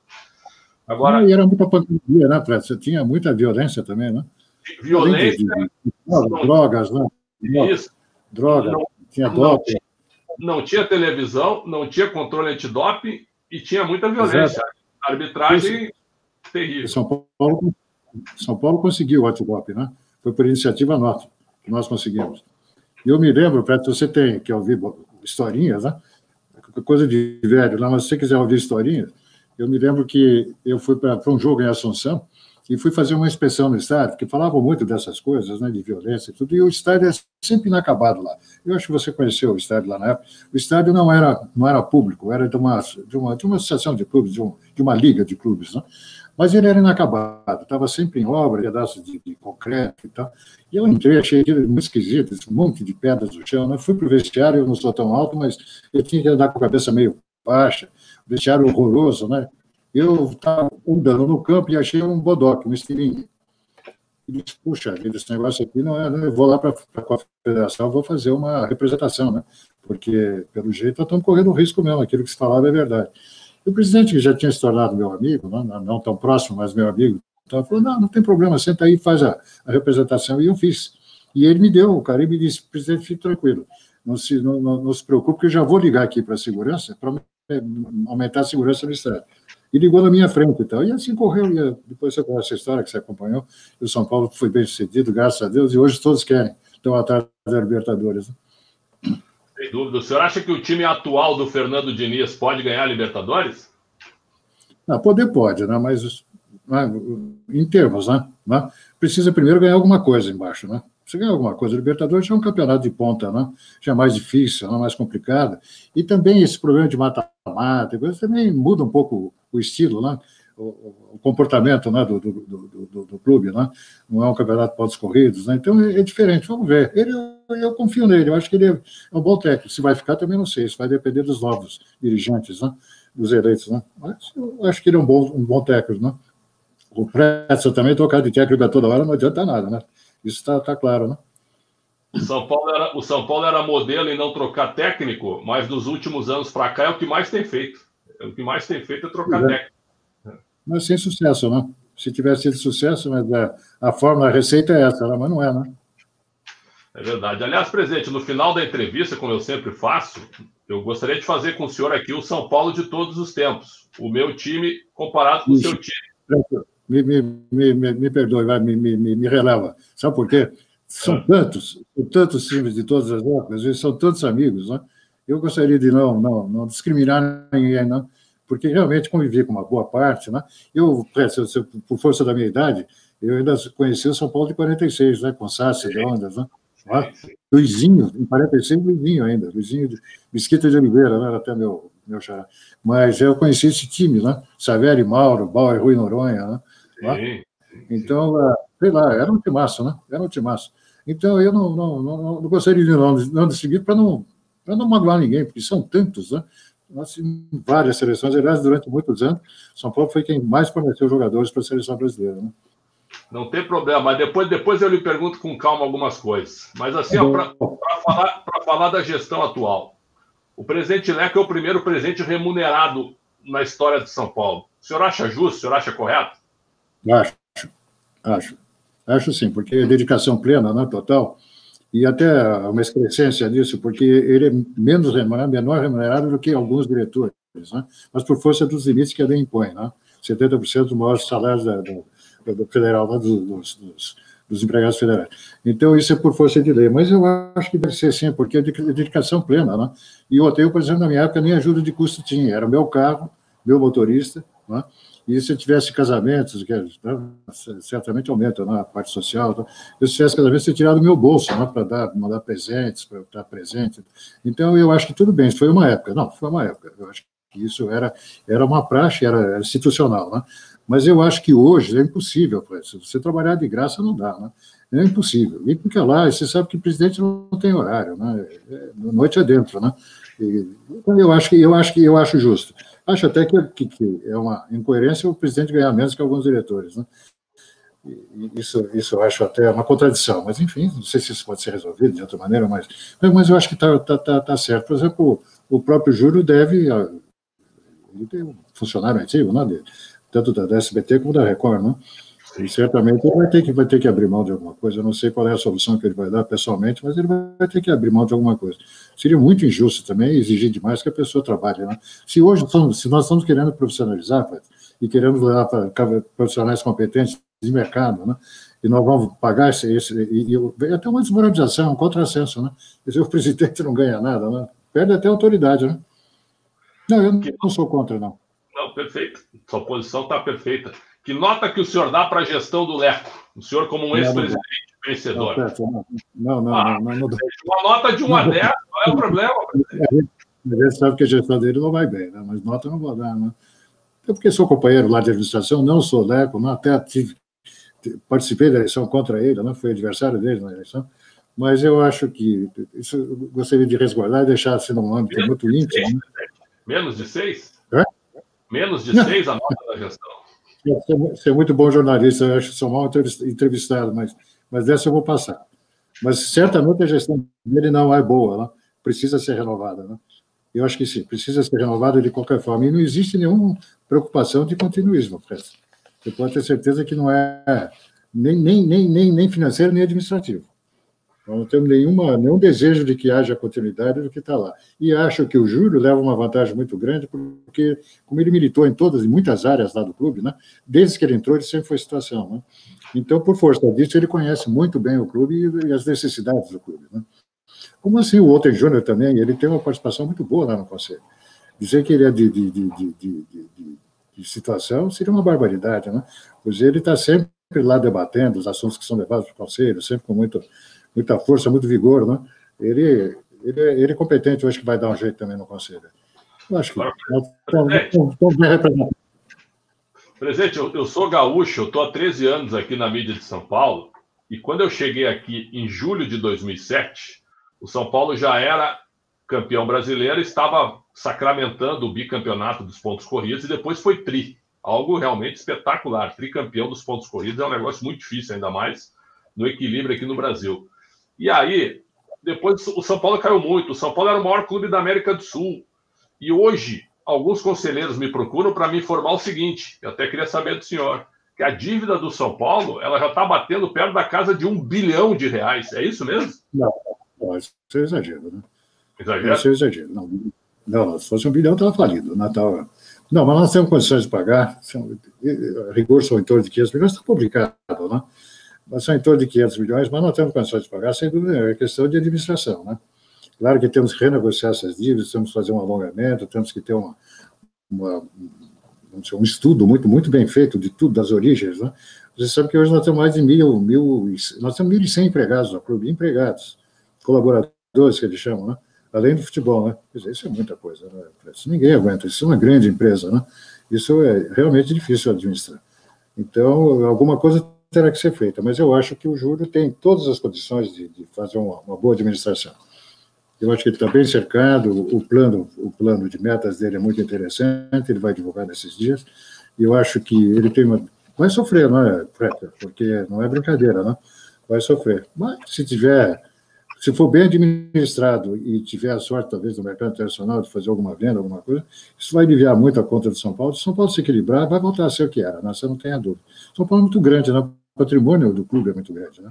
Agora, e era muita pandemia, né, Fred? Você tinha muita violência também, né? Violência. Drogas, né? Isso. Droga, tinha doping. Não tinha televisão, não tinha controle antidoping e tinha muita violência. Exato. A arbitragem terrível. São Paulo conseguiu o antidoping, né? Foi por iniciativa nossa que nós conseguimos. E eu me lembro, Fred, você tem que ouvir historinhas, né? Coisa de velho, né? Mas se você quiser ouvir historinhas, eu me lembro que eu fui para um jogo em Assunção e fui fazer uma inspeção no estádio, porque falavam muito dessas coisas, né, de violência e tudo, e o estádio é sempre inacabado lá. Eu acho que você conheceu o estádio lá na época. O estádio não era público, era de uma associação de clubes, de uma liga de clubes, né? Mas ele era inacabado, estava sempre em obra, pedaços de concreto e tal. E eu entrei, achei aquilo muito esquisito, esse monte de pedras no chão. Né? Fui para o vestiário, eu não sou tão alto, mas eu tinha que andar com a cabeça meio baixa, vestiário horroroso, né? Eu estava andando no campo e achei um bodoque, um estilingue. E disse, puxa, esse negócio aqui não é, eu vou lá para a confederação, vou fazer uma representação, né? Porque, pelo jeito, nós estamos correndo risco mesmo, aquilo que se falava é verdade. E o presidente, que já tinha se tornado meu amigo, não tão próximo, mas meu amigo, então, falou, não tem problema, senta aí e faz a representação. E eu fiz. E ele me deu o cara e me disse, presidente, fique tranquilo, não se preocupe, que eu já vou ligar aqui para a segurança, para aumentar a segurança do estádio. E ligou na minha frente e tal. E assim correu, e depois você conhece a história que você acompanhou, e o São Paulo foi bem sucedido, graças a Deus, e hoje todos querem, estão atrás da Libertadores. Né? Sem dúvida. O senhor acha que o time atual do Fernando Diniz pode ganhar a Libertadores? Poder pode, né? Mas em termos, né? Precisa primeiro ganhar alguma coisa embaixo, né? Você ganhar alguma coisa. A Libertadores já é um campeonato de ponta, né? Já é mais difícil, né? Mais complicado. E também esse problema de mata-mata, também muda um pouco o estilo, né? O comportamento, né, do clube, né? Não é um campeonato de pontos corridos, né? Então é diferente. Vamos ver. Eu confio nele, eu acho que ele é um bom técnico. Se vai ficar, também não sei. Isso vai depender dos novos dirigentes, né? Dos eleitos, né? Mas eu acho que ele é um bom técnico, né? O Pretzel também tocar de técnico a toda hora não adianta nada, né? Isso está claro, né? O São Paulo era modelo em não trocar técnico, mas nos últimos anos para cá é o que mais tem feito. O que mais tem feito é trocar técnico. Mas sem sucesso, né? Se tivesse sido sucesso, mas a fórmula, a receita é essa, mas não é, né? É verdade. Aliás, presidente, no final da entrevista, como eu sempre faço, eu gostaria de fazer com o senhor aqui o São Paulo de todos os tempos. O meu time comparado com o seu time. Me perdoe, me releva. Sabe por quê? São tantos times de todas as épocas, eles são tantos amigos, né? Eu gostaria de não discriminar ninguém, não, porque realmente convivi com uma boa parte, né? Por força da minha idade, eu ainda conheci o São Paulo de 46, né? Com Sassi, de Ondas, né? Luizinho, em 46, Luizinho ainda, Luizinho de Mesquita de Oliveira, né? Era até meu xará. Mas eu conheci esse time, né? Savério, Mauro, Bauer, Rui Noronha, né? Então, sei lá, era um timaço, né? Era um timaço. Então, eu não gostaria de não distinguir para não magoar ninguém, porque são tantos, né? Nós tivemos várias seleções, aliás, durante muitos anos, São Paulo foi quem mais forneceu jogadores para a seleção brasileira, né? Não tem problema, mas depois eu lhe pergunto com calma algumas coisas. Mas assim, para falar da gestão atual, o presidente Leco é o primeiro presidente remunerado na história de São Paulo. O senhor acha justo? O senhor acha correto? Acho sim, porque é dedicação plena, né, total, e até uma excrescência nisso, porque ele é menor remunerado do que alguns diretores, né? Mas por força dos limites que a lei impõe, né? 70% dos maiores salários do federal, né? dos empregados federais. Então, isso é por força de lei. Mas eu acho que deve ser sim, porque é dedicação plena. Né? E o hotel, por exemplo, na minha época, nem ajuda de custo tinha. Era meu carro, meu motorista. Né? E se eu tivesse casamentos, que, né, certamente aumenta, né, a parte social. Tá? Se tivesse casamentos, eu tirava do meu bolso, né, para mandar presentes, para estar presente. Então, eu acho que tudo bem. Isso foi uma época. Não, foi uma época. Eu acho que isso era uma praxe, era institucional. Né? Mas eu acho que hoje é impossível. Se você trabalhar de graça, não dá. Né? É impossível. E porque lá, você sabe que o presidente não tem horário. Né? Noite adentro. Né? Então, eu acho justo. Acho até que é uma incoerência o presidente ganhar menos que alguns diretores. Né? Isso eu acho até uma contradição. Mas, enfim, não sei se isso pode ser resolvido de outra maneira, mas eu acho que está certo. Por exemplo, o próprio Júlio deve... Ele tem um funcionário ativo, né, tanto da SBT como da Record, né? E certamente ele vai ter que abrir mão de alguma coisa. Eu não sei qual é a solução que ele vai dar pessoalmente, mas ele vai ter que abrir mão de alguma coisa. Seria muito injusto também exigir demais que a pessoa trabalhe. Né? Se nós estamos querendo profissionalizar, e queremos levar para profissionais competentes de mercado, né? E nós vamos pagar até uma desmoralização, um contrassenso. Né? O presidente não ganha nada, né? Perde até a autoridade. Né? Não, eu não sou contra, não. Não, perfeito. Sua posição está perfeita. Que nota que o senhor dá para a gestão do Leco? O senhor como um ex-presidente vencedor. Não. Uma nota de 1 a 10, qual é o problema? A gente sabe que a gestão dele não vai bem, né? Mas nota eu não vou dar, né? Eu porque sou companheiro lá de administração, não sou Leco, não, até participei da eleição contra ele, não fui adversário dele na eleição, mas eu acho que isso eu gostaria de resguardar e deixar assim num âmbito muito íntimo. Né? Menos de 6? É? Menos de 6 a nota da gestão. Você é muito bom jornalista, eu acho que sou mal entrevistado, mas dessa eu vou passar. Mas certamente a gestão dele não é boa, né? Precisa ser renovada. Né? Eu acho que sim, precisa ser renovada de qualquer forma. E não existe nenhuma preocupação de continuismo, Prestes. Você pode ter certeza que não é nem financeiro, nem administrativo. Nós não temos nenhum desejo de que haja continuidade do que está lá. E acho que o Júlio leva uma vantagem muito grande, porque, como ele militou em muitas áreas lá do clube, né, desde que ele entrou, ele sempre foi situação. Né? Então, por força disso, ele conhece muito bem o clube e as necessidades do clube. Né? Como assim o Walter Júnior também, ele tem uma participação muito boa lá no Conselho. Dizer que ele é de situação seria uma barbaridade, né? Pois ele está sempre lá debatendo os assuntos que são levados para o Conselho, sempre com muita força, muito vigor, né? Ele é competente, eu acho que vai dar um jeito também no Conselho. Eu acho que estamos bem representados. Presidente, eu sou gaúcho, eu estou há 13 anos aqui na mídia de São Paulo, e quando eu cheguei aqui em julho de 2007, o São Paulo já era campeão brasileiro, estava sacramentando o bicampeonato dos pontos corridos, e depois foi tri. Algo realmente espetacular. Tricampeão dos pontos corridos é um negócio muito difícil, ainda mais no equilíbrio aqui no Brasil. E aí, depois o São Paulo caiu muito. O São Paulo era o maior clube da América do Sul. E hoje, alguns conselheiros me procuram para me informar o seguinte, eu até queria saber do senhor, que a dívida do São Paulo ela já está batendo perto da casa de R$1 bilhão. É isso mesmo? Não, isso é exagero, né? Exagero? Isso é exagero. Não, se fosse R$1 bilhão, estava falido. Natal. Não, mas nós temos condições de pagar. A rigor são em torno de 500 milhões, está publicado, né? Mas são em torno de 500 milhões, mas nós temos condições de pagar, sem dúvida, é questão de administração, né? Claro que temos que renegociar essas dívidas, temos que fazer um alongamento, temos que ter um estudo muito bem feito de tudo, das origens, né? Você sabe que hoje nós temos mais de nós temos 1.100 empregados no clube, empregados, colaboradores que eles chamam, né? Além do futebol, né? Quer dizer, isso é muita coisa, né? Isso ninguém aguenta, isso é uma grande empresa, né? Isso é realmente difícil administrar. Então, alguma coisa terá que ser feita, mas eu acho que o Júlio tem todas as condições de fazer uma boa administração. Eu acho que ele está bem cercado, o plano de metas dele é muito interessante, ele vai divulgar nesses dias, e eu acho que ele tem vai sofrer, não é, Preta? Porque não é brincadeira, né? Vai sofrer. Mas se for bem administrado e tiver a sorte, talvez, do mercado internacional de fazer alguma venda, alguma coisa, isso vai aliviar muito a conta do São Paulo. Se São Paulo se equilibrar, vai voltar a ser o que era, né? Você não tem a dúvida. São Paulo é muito grande, né? O patrimônio do clube é muito grande, né?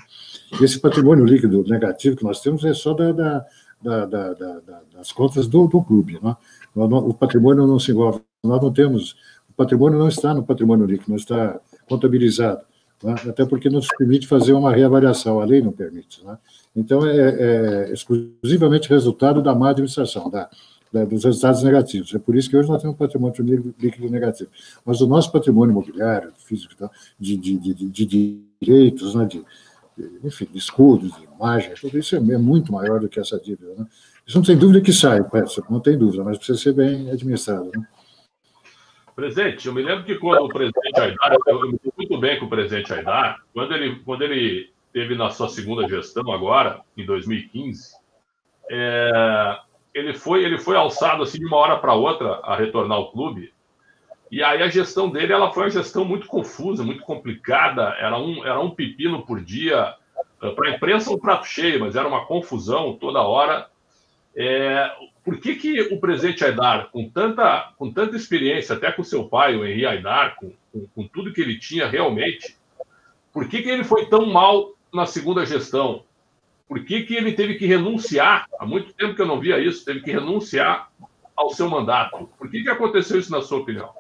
E esse patrimônio líquido negativo que nós temos é só das contas do clube, né? O patrimônio não se envolve. Nós não temos... O patrimônio não está no patrimônio líquido, não está contabilizado. né? Até porque não se permite fazer uma reavaliação, a lei não permite, né? Então, é exclusivamente resultado da má administração, dos resultados negativos. É por isso que hoje nós temos um patrimônio líquido negativo. Mas o nosso patrimônio imobiliário, físico, de direitos, né, enfim, de escudos, de imagem, tudo isso é muito maior do que essa dívida, né? Isso não tem dúvida que sai, não tem dúvida, mas precisa ser bem administrado, né? Presidente, eu me lembro que quando o presidente Aidar, eu me lembro muito bem com o presidente Aidar, quando ele teve na sua segunda gestão agora, em 2015, ele foi alçado assim de uma hora para outra a retornar ao clube, e aí a gestão dele ela foi uma gestão muito confusa, muito complicada, era um pepino por dia, para a imprensa um prato cheio, mas era uma confusão toda hora. Por que o presidente Aidar, com tanta experiência, até com seu pai, o Henri Aidar, com tudo que ele tinha realmente, por que ele foi tão mal na segunda gestão? Por que ele teve que renunciar? Há muito tempo que eu não via isso, teve que renunciar ao seu mandato. Por que aconteceu isso, na sua opinião?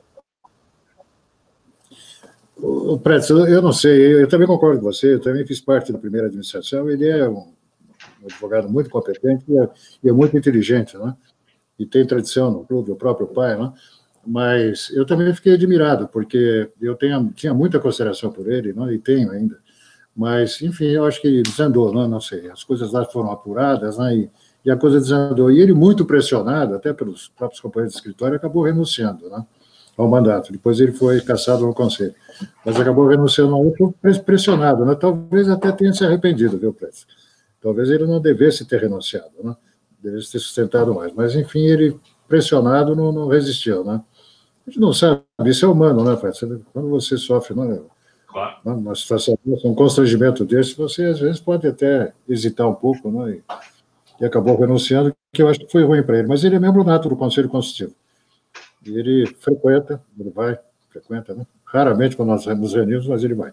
Pretz, eu não sei, eu também concordo com você, eu também fiz parte da primeira administração, ele é um advogado muito competente e é muito inteligente, né? E tem tradição no clube, o próprio pai, né? Mas eu também fiquei admirado, porque eu tinha muita consideração por ele, né? E tenho ainda. Mas, enfim, eu acho que desandou, né? Não sei, as coisas lá foram apuradas, né? E a coisa desandou. E ele, muito pressionado, até pelos próprios companheiros de escritório, acabou renunciando, né, ao mandato. Depois ele foi cassado no conselho. Mas acabou renunciando ao outro pressionado, né? Talvez até tenha se arrependido, viu, Prestes? Talvez ele não devesse ter renunciado, né? Devesse ter sustentado mais. Mas, enfim, ele, pressionado, não resistiu, né? A gente não sabe, isso é humano, né, Prestes? Quando você sofre, né, uma situação, um constrangimento desse, você às vezes pode até hesitar um pouco, né? E acabou renunciando, que eu acho que foi ruim para ele. Mas ele é membro nato do Conselho Consultivo. E ele frequenta, né? Raramente quando nós nos reunimos, mas ele vai.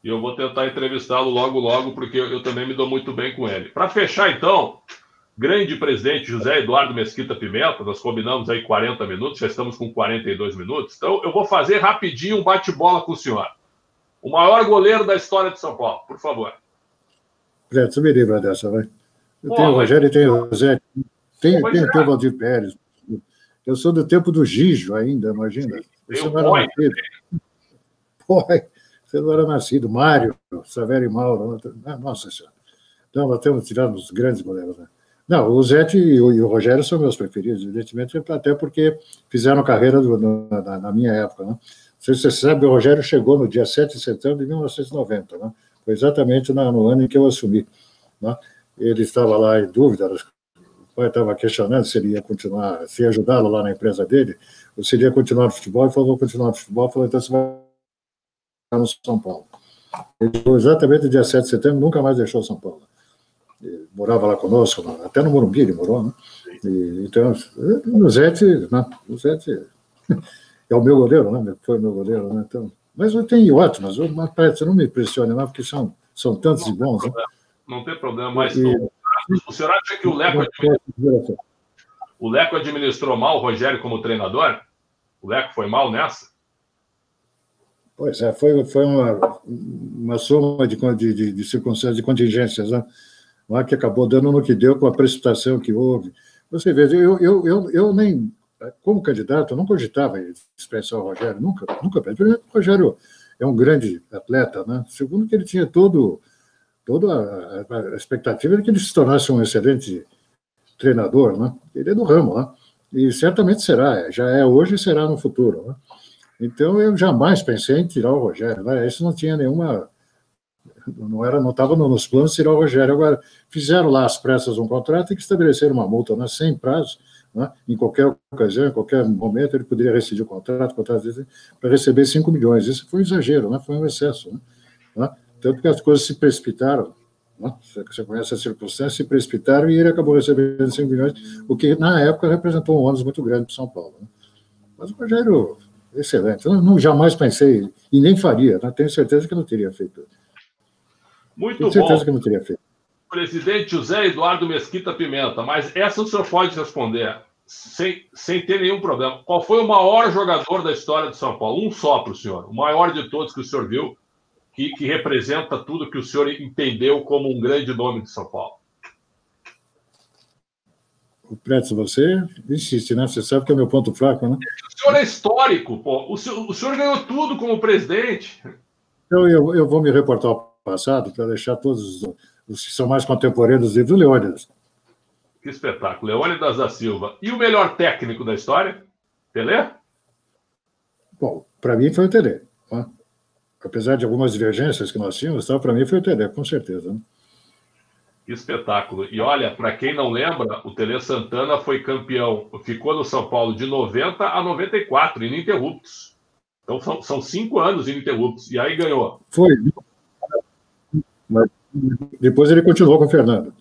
E eu vou tentar entrevistá-lo logo, porque eu também me dou muito bem com ele. Para fechar, então, grande presidente José Eduardo Mesquita Pimenta, nós combinamos aí 40 minutos, já estamos com 42 minutos, então eu vou fazer rapidinho um bate-bola com o senhor. O maior goleiro da história de São Paulo, por favor. Você me livra dessa, vai. Eu tenho o Rogério e tenho o Zé. Tem o Valdir Pérez. Eu sou do tempo do Gijo ainda, imagina. Você não era nascido. Você não era nascido. Mário, Savério e Mauro. Nossa Senhora. Então, nós temos tirado os grandes goleiros, né? Não, o Zé e o Rogério são meus preferidos, evidentemente, até porque fizeram carreira na minha época, né? Não sei se você sabe, o Rogério chegou no dia 7 de setembro de 1990, né? Foi exatamente no ano em que eu assumi, né? Ele estava lá em dúvida, o pai estava questionando se ele ia continuar, se ia ajudá-lo lá na empresa dele, ou se ele ia continuar no futebol, ele falou, vou continuar no futebol, falou, então você vai ficar no São Paulo. Ele chegou exatamente no dia 7 de setembro, nunca mais deixou São Paulo. Ele morava lá conosco, até no Morumbi ele morou, né? Então, o Zete é o meu goleiro, né? Foi o meu goleiro, né? Então, mas eu tenho ótimos, mas você não me impressione, não, porque são tantos e bons, né? Não tem problema, mas o senhor acha que o Leco administrou mal o Rogério como treinador? O Leco foi mal nessa? Pois é, foi uma soma de circunstâncias, de contingências, né? Lá que acabou dando no que deu com a precipitação que houve. Você vê, eu nem, como candidato, eu não cogitava dispensar o Rogério, nunca. Primeiro, o Rogério é um grande atleta, né? Segundo, que ele tinha toda a expectativa de que ele se tornasse um excelente treinador, né? Ele é do ramo, né? E certamente será, já é hoje e será no futuro, né? Então, eu jamais pensei em tirar o Rogério, né? Isso não tinha nenhuma... Não estava nos planos tirar o Rogério. Agora, fizeram lá às pressas um contrato e que estabeleceram uma multa, né, sem prazo, né, em qualquer ocasião, em qualquer momento, ele poderia rescindir o contrato para receber 5 milhões. Isso foi um exagero, né, foi um excesso. Né, tanto que as coisas se precipitaram, né, você conhece a circunstância, se precipitaram e ele acabou recebendo 5 milhões, o que, na época, representou um ônus muito grande para São Paulo. Né. Mas o Rogério, excelente. Eu não jamais pensei, e nem faria, né, tenho certeza que não teria feito. Muito Tenho certeza bom. que não teria feito. Presidente José Eduardo Mesquita Pimenta, mas essa o senhor pode responder sem ter nenhum problema. Qual foi o maior jogador da história de São Paulo? Um só para o senhor, o maior de todos que o senhor viu, que representa tudo que o senhor entendeu como um grande nome de São Paulo? O Pretz, você insiste, né? Você sabe que é o meu ponto fraco, né? O senhor é histórico, pô. O senhor ganhou tudo como presidente. Então, eu vou me reportar ao passado para deixar todos os que são mais contemporâneos do Leônidas. Que espetáculo. Leônidas da Silva. E o melhor técnico da história? Pelé? Bom, para mim foi o Tele. Né? Apesar de algumas divergências que nós tínhamos, para mim foi o Tele, com certeza. Né? Que espetáculo. E olha, para quem não lembra, o Tele Santana foi campeão, ficou no São Paulo de 90 a 94, ininterruptos. Então são 5 anos ininterruptos. E aí ganhou. Foi. Mas depois ele continuou com o Fernando.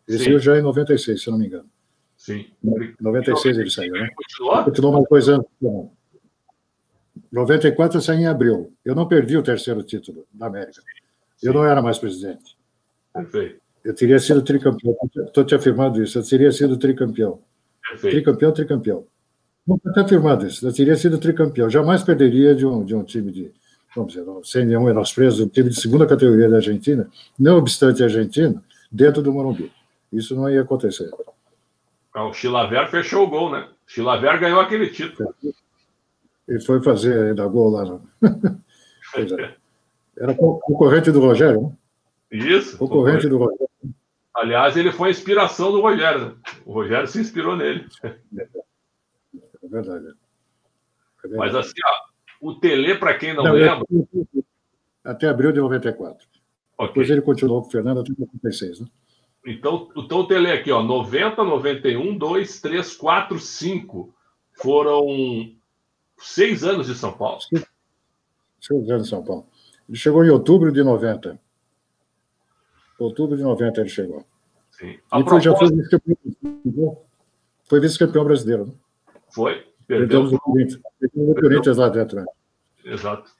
Ele saiu já em 96, se não me engano. Sim. Em 96 ele saiu, né? Continuou? Continuou mais 2 anos. Em 94 eu saí em abril. Eu não perdi o terceiro título da América. Eu não era mais presidente. Perfeito. Eu teria sido tricampeão. Estou te afirmando isso. Eu teria sido tricampeão. Perfeito. Tricampeão. Não estou te afirmando isso. Eu teria sido tricampeão. Jamais perderia de um time de, vamos dizer, sem nenhum menosprezo, um time de segunda categoria da Argentina, não obstante a Argentina, dentro do Morumbi. Isso não ia acontecer. O Chilavert fechou o gol, né? O Chilavert ganhou aquele título. Ele foi fazer ainda gol lá. Não. Pois é. Era concorrente do Rogério, né? Isso. Concorrente do Rogério. Aliás, ele foi a inspiração do Rogério. Né? O Rogério se inspirou nele. É verdade. Mas assim, ó, o Tele, para quem não lembra... Até abril de 94. Okay. Depois ele continuou com o Fernando até 96, né? Então o Tele aqui, ó, 90, 91, 2, 3, 4, 5. Foram 6 anos de São Paulo. 6 anos de São Paulo. Ele chegou em outubro de 90. Outubro de 90 ele chegou. Sim. E já foi vice-campeão. Foi vice-campeão brasileiro, né? Foi. Perdemos o Corinthians lá dentro. Né? Exato.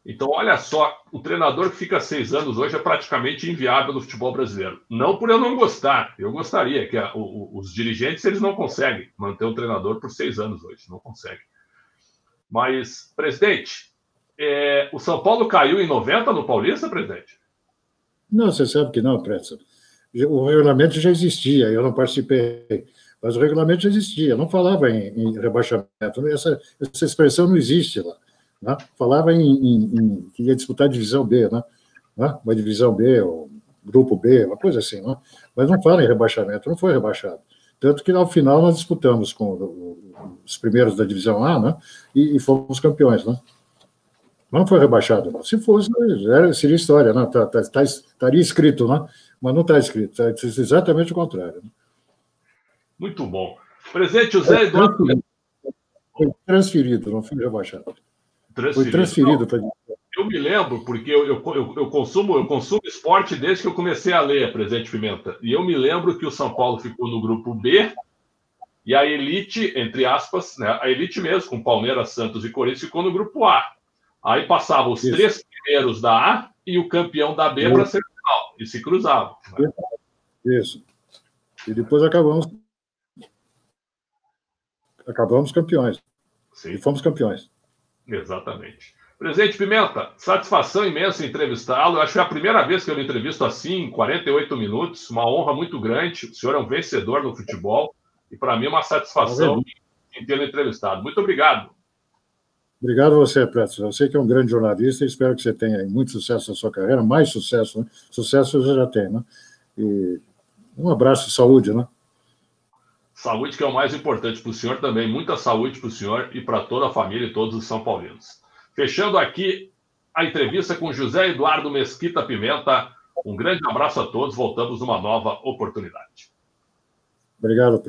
Então, olha só, o treinador que fica 6 anos hoje é praticamente inviável no futebol brasileiro. Não por eu não gostar, eu gostaria que os dirigentes eles não conseguem manter um treinador por 6 anos hoje, não conseguem. Mas, presidente, o São Paulo caiu em 90 no Paulista, presidente? Não, você sabe que não, Pretzel. O regulamento já existia, eu não participei, mas o regulamento já existia, não falava em rebaixamento, essa expressão não existe lá. Né? Falava que ia disputar a divisão B, né? Uma divisão B, ou grupo B, uma coisa assim, né? Mas não fala em rebaixamento, não foi rebaixado. Tanto que, ao final, nós disputamos com os primeiros da divisão A, né? E fomos campeões, né? Mas não foi rebaixado, não. Se fosse, seria história, né? Estaria escrito, né? Mas não está escrito, é exatamente o contrário. Né? Muito bom. Presidente José Eduardo... Foi transferido, não foi rebaixado. Foi transferido para... Eu me lembro, porque eu consumo esporte desde que eu comecei a ler, presidente Pimenta. E eu me lembro que o São Paulo ficou no grupo B e a elite, entre aspas, né, a elite mesmo, com Palmeiras, Santos e Corinthians, ficou no grupo A. Aí passavam os 3 primeiros da A e o campeão da B para a semifinal. E se cruzavam. Né? Isso. E depois acabamos campeões. Sim. E fomos campeões. Exatamente. Presidente Pimenta, satisfação imensa entrevistá-lo. Acho que é a primeira vez que eu lhe entrevisto assim, em 48 minutos. Uma honra muito grande. O senhor é um vencedor no futebol. E, para mim, é uma satisfação em tê-lo entrevistado. Muito obrigado. Obrigado a você, Pretzel. Eu sei que é um grande jornalista e espero que você tenha muito sucesso na sua carreira. Mais sucesso, né? Sucesso você já tem, né? E um abraço e saúde, né? Saúde, que é o mais importante para o senhor também. Muita saúde para o senhor e para toda a família e todos os São Paulinos. Fechando aqui a entrevista com José Eduardo Mesquita Pimenta. Um grande abraço a todos. Voltamos numa nova oportunidade. Obrigado,